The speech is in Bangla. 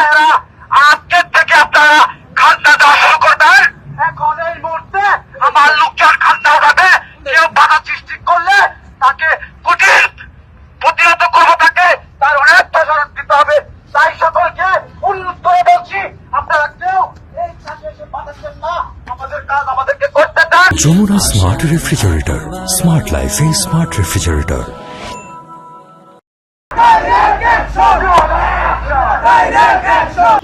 ভাইরা, আজকের থেকে আপনারা খাজনা দেওয়া শুরু করবেন। এখন এই মুহূর্তে আমার লোকজন খাজনা উঠাবে। কেউ বাধা সৃষ্টি করলে তাকে কঠিন প্রতিহত করবো, তাকে তার অনেক প্রসারণ দিতে হবে। তাই সকলকে অনুরোধ করে বলছি, আপনারা কেউ এই কাজে এসে বাধা দেন না। আমাদের কাজ আমাদেরকে করতে দেন। Jamuna smart refrigerator, smart life এ স্মার্ট রেফ্রিজারেটর। Direct action!